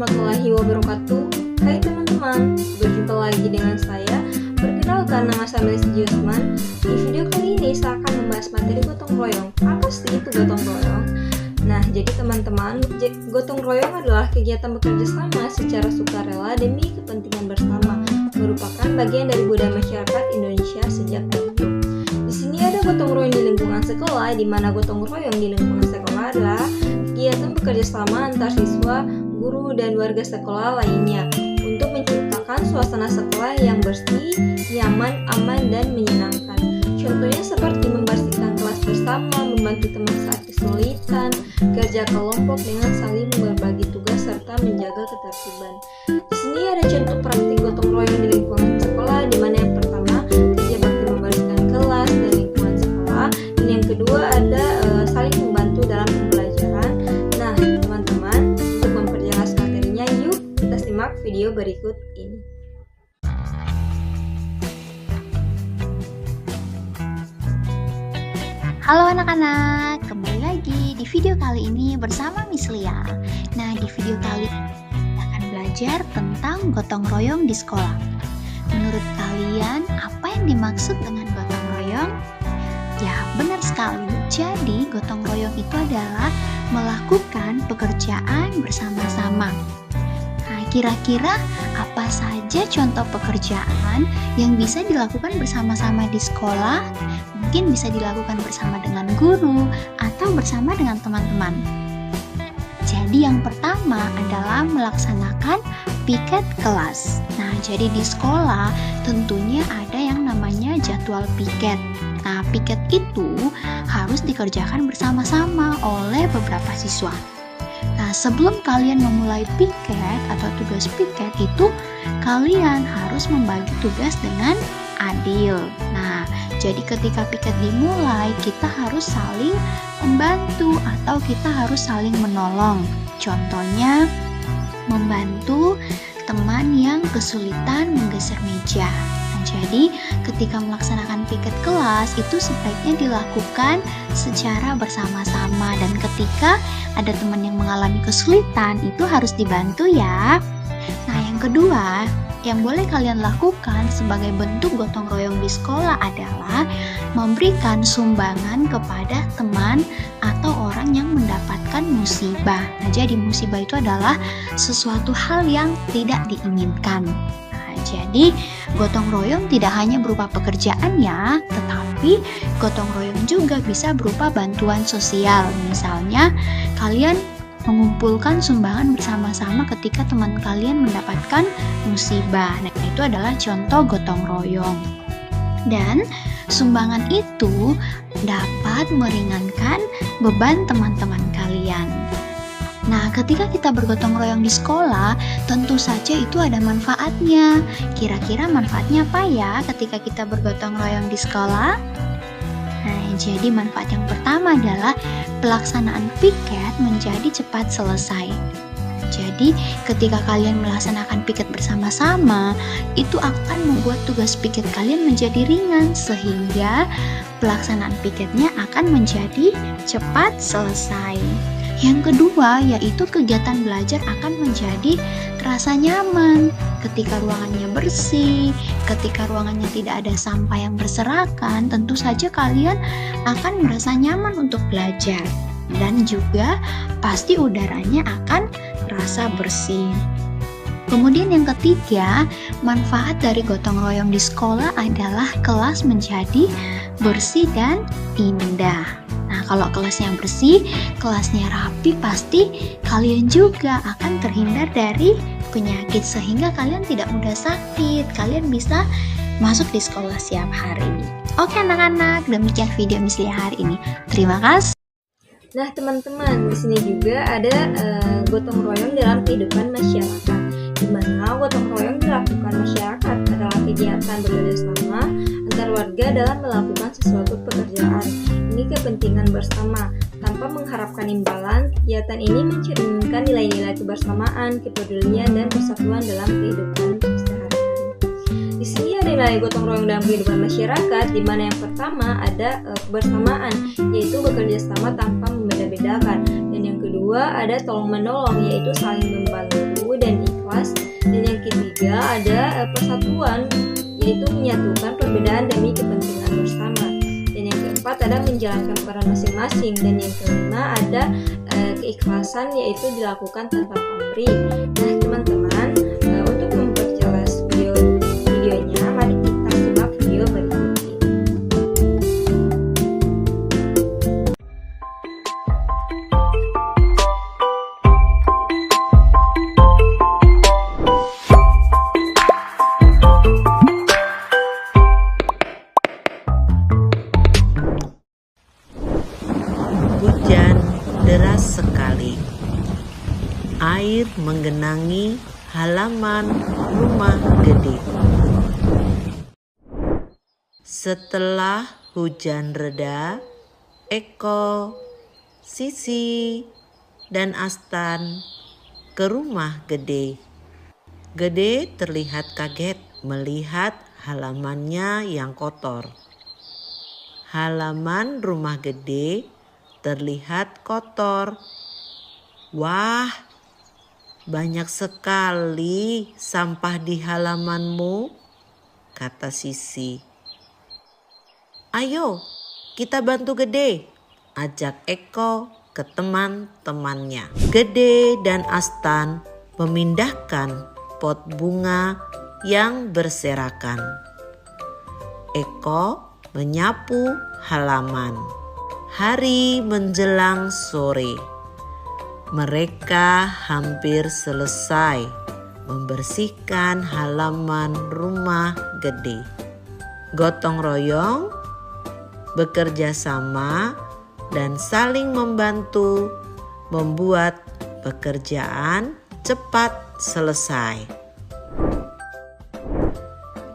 warahmatullahi wabarakatuh. Hai teman-teman, berjumpa lagi dengan saya. Perkenalkan, nama saya Melis Jusman. Di video kali ini saya akan membahas materi gotong royong. Apa sih itu gotong royong? Nah, jadi teman-teman, gotong royong adalah kegiatan bekerja sama secara sukarela demi kepentingan bersama, merupakan bagian dari budaya masyarakat Indonesia sejak dahulu. Di sini ada gotong royong di lingkungan sekolah, di mana gotong royong di lingkungan sekolah adalah kegiatan bekerja sama antar siswa, guru, dan warga sekolah lainnya untuk menciptakan suasana sekolah yang bersih, nyaman, aman, dan menyenangkan. Contohnya seperti membersihkan kelas bersama, membantu teman saat kesulitan, kerja kelompok dengan saling berbagi tugas, serta menjaga ketertiban. Di sini ada contoh praktik gotong royong di lingkungan sekolah, di mana yang pertama kerja bakti membersihkan kelas dan lingkungan sekolah, dan yang kedua ada saling membantu dalam pembelajaran. Nah, teman-teman, untuk memperjelas materinya, yuk kita simak video berikut ini. Halo anak-anak, kembali lagi di video kali ini bersama Miss Lia. Nah, di video kali ini kita akan belajar tentang gotong royong di sekolah. Menurut kalian, apa yang dimaksud dengan gotong royong? Ya, benar sekali. Jadi, gotong royong itu adalah melakukan pekerjaan bersama-sama. Nah, kira-kira apa saja contoh pekerjaan yang bisa dilakukan bersama-sama di sekolah? Mungkin bisa dilakukan bersama dengan guru atau bersama dengan teman-teman. Jadi yang pertama adalah melaksanakan piket kelas. Nah, jadi di sekolah tentunya ada yang namanya jadwal piket. Nah, piket itu harus dikerjakan bersama-sama oleh beberapa siswa. Nah, sebelum kalian memulai piket atau tugas piket itu, kalian harus membagi tugas dengan adil. Nah, jadi ketika piket dimulai, kita harus saling membantu atau kita harus saling menolong. Contohnya, membantu teman yang kesulitan menggeser meja. Nah, jadi ketika melaksanakan piket kelas itu sebaiknya dilakukan secara bersama-sama, dan ketika ada teman yang mengalami kesulitan itu harus dibantu ya. Nah, yang kedua yang boleh kalian lakukan sebagai bentuk gotong royong di sekolah adalah memberikan sumbangan kepada teman atau orang yang mendapatkan musibah. Nah, jadi musibah itu adalah sesuatu hal yang tidak diinginkan. Nah, jadi gotong royong tidak hanya berupa pekerjaan ya, tetapi gotong royong juga bisa berupa bantuan sosial. Misalnya, kalian mengumpulkan sumbangan bersama-sama ketika teman kalian mendapatkan musibah. Nah, itu adalah contoh gotong royong. Dan sumbangan itu dapat meringankan beban teman-teman kalian. Nah, ketika kita bergotong royong di sekolah, tentu saja itu ada manfaatnya. Kira-kira manfaatnya apa ya ketika kita bergotong royong di sekolah? Nah, jadi manfaat yang pertama adalah pelaksanaan piket menjadi cepat selesai. Jadi, ketika kalian melaksanakan piket bersama-sama, itu akan membuat tugas piket kalian menjadi ringan, sehingga pelaksanaan piketnya akan menjadi cepat selesai. Yang kedua, yaitu kegiatan belajar akan menjadi terasa nyaman. Ketika ruangannya bersih, ketika ruangannya tidak ada sampah yang berserakan, tentu saja kalian akan merasa nyaman untuk belajar. Dan juga pasti udaranya akan terasa bersih. Kemudian yang ketiga, manfaat dari gotong royong di sekolah adalah kelas menjadi bersih dan indah. Nah, kalau kelasnya bersih, kelasnya rapi, pasti kalian juga akan terhindar dari penyakit sehingga kalian tidak mudah sakit. Kalian bisa masuk di sekolah setiap hari. Oke anak-anak, demikian video Miss Lia hari ini. Terima kasih. Nah, teman-teman, di sini juga ada gotong royong dalam kehidupan masyarakat, di mana gotong royong dilakukan masyarakat adalah kegiatan bekerja sama antar warga dalam melakukan sesuatu pekerjaan. Ini kepentingan bersama. Tanpa mengharapkan imbalan, kegiatan ini mencerminkan nilai-nilai kebersamaan, kepedulian, dan persatuan dalam kehidupan sehari-hari. Di sini ada nilai gotong royong dalam kehidupan masyarakat, di mana yang pertama ada kebersamaan, yaitu bekerja sama tanpa membeda-bedakan, dan yang kedua ada tolong menolong, yaitu saling membantu dan ikhlas. Dan yang ketiga ada persatuan, yaitu menyatukan perbedaan demi kepentingan bersama. Dan yang keempat ada menjalankan peran masing-masing. Dan yang kelima ada keikhlasan, yaitu dilakukan tanpa pamrih. Nah teman-teman, untuk memperjelas videonya, mari kita simak video berikut ini. Hujan deras sekali. Air menggenangi halaman rumah gede. Setelah hujan reda, Eko, Sisi, dan Astan ke rumah Gede. Gede terlihat kaget melihat halamannya yang kotor. Halaman rumah Gede terlihat kotor. Wah, banyak sekali sampah di halamanmu, kata Sisi. Ayo, kita bantu Gede, ajak Eko ke teman-temannya. Gede dan Astan memindahkan pot bunga yang berserakan. Eko menyapu halaman. Hari menjelang sore. Mereka hampir selesai membersihkan halaman rumah Gede. Gotong royong, bekerja sama, dan saling membantu membuat pekerjaan cepat selesai.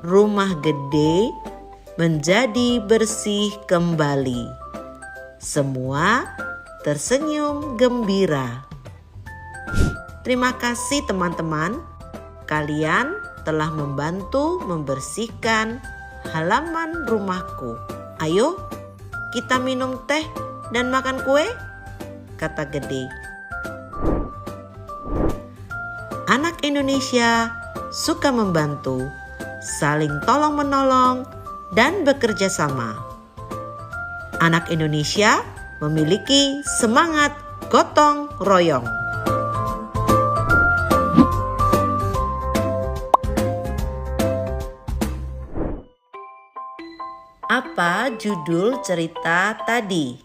Rumah Gede menjadi bersih kembali. Semua tersenyum gembira. Terima kasih teman-teman. Kalian telah membantu membersihkan halaman rumahku. Ayo, kita minum teh dan makan kue, kata Gede. Anak Indonesia suka membantu, saling tolong-menolong, dan bekerja sama. Anak Indonesia memiliki semangat gotong royong. Apa judul cerita tadi?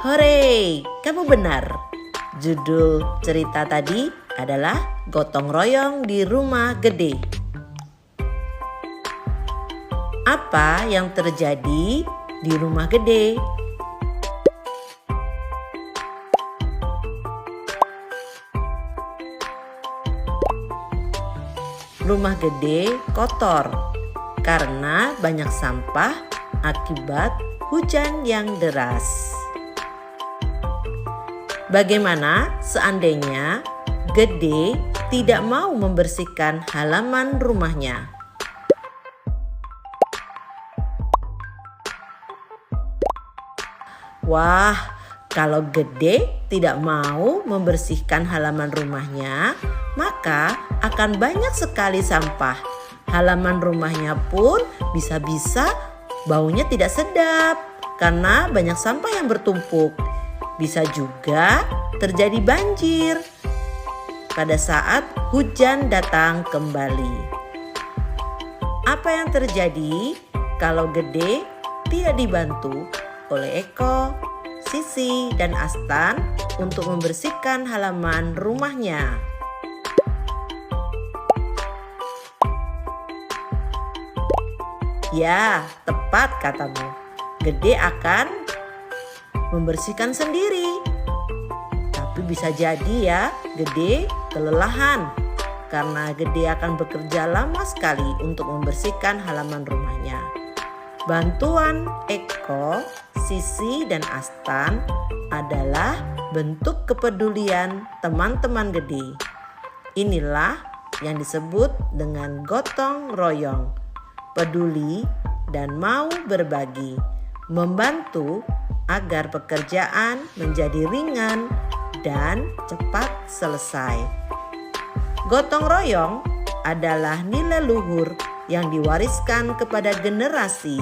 Hore, kamu benar. Judul cerita tadi adalah Gotong Royong di Rumah Gede. Apa yang terjadi di rumah Gede? Rumah Gede kotor karena banyak sampah akibat hujan yang deras. Bagaimana seandainya Gede tidak mau membersihkan halaman rumahnya? Wah, kalau Gede tidak mau membersihkan halaman rumahnya, maka akan banyak sekali sampah. Halaman rumahnya pun bisa-bisa baunya tidak sedap karena banyak sampah yang bertumpuk. Bisa juga terjadi banjir pada saat hujan datang kembali. Apa yang terjadi kalau Gede tidak dibantu oleh Eko, Sisi, dan Astan untuk membersihkan halaman rumahnya? Ya, tepat katamu. Gede akan membersihkan sendiri. Tapi bisa jadi ya, Gede kelelahan karena Gede akan bekerja lama sekali untuk membersihkan halaman rumahnya. Bantuan Eko, Sisi, dan Astan adalah bentuk kepedulian teman-teman Gede. Inilah yang disebut dengan gotong royong. peduli, dan mau berbagi, membantu agar pekerjaan menjadi ringan dan cepat selesai. Gotong royong adalah nilai luhur yang diwariskan kepada generasi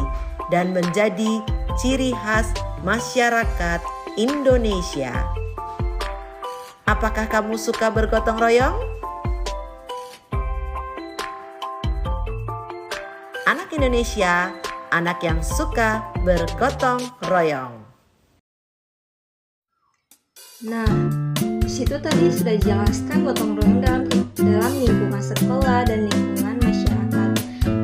dan menjadi ciri khas masyarakat Indonesia. Apakah kamu suka bergotong royong? Anak Indonesia, anak yang suka bergotong royong. Nah, di situ tadi sudah dijelaskan gotong royong dalam lingkungan sekolah dan lingkungan masyarakat.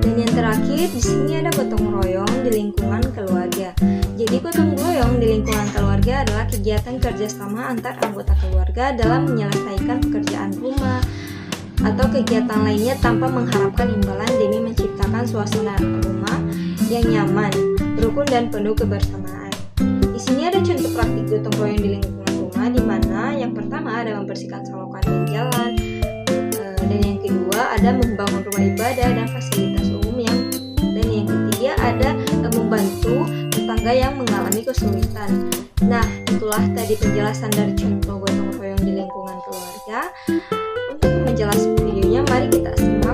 Dan yang terakhir, di sini ada gotong royong di lingkungan keluarga. Jadi gotong royong di lingkungan keluarga adalah kegiatan kerjasama antar anggota keluarga dalam menyelesaikan pekerjaan rumah atau kegiatan lainnya tanpa mengharapkan imbalan demi menciptakan suasana rumah yang nyaman, rukun dan penuh kebersamaan. Di sini ada contoh praktik gotong royong di lingkungan rumah, di mana yang pertama ada membersihkan selokan dan jalan, dan yang kedua ada membangun rumah ibadah dan fasilitas umum dan yang ketiga ada membantu tetangga yang mengalami kesulitan. Nah, itulah tadi penjelasan dari contoh gotong royong di lingkungan keluarga. Untuk menjelaskan videonya, mari kita simak.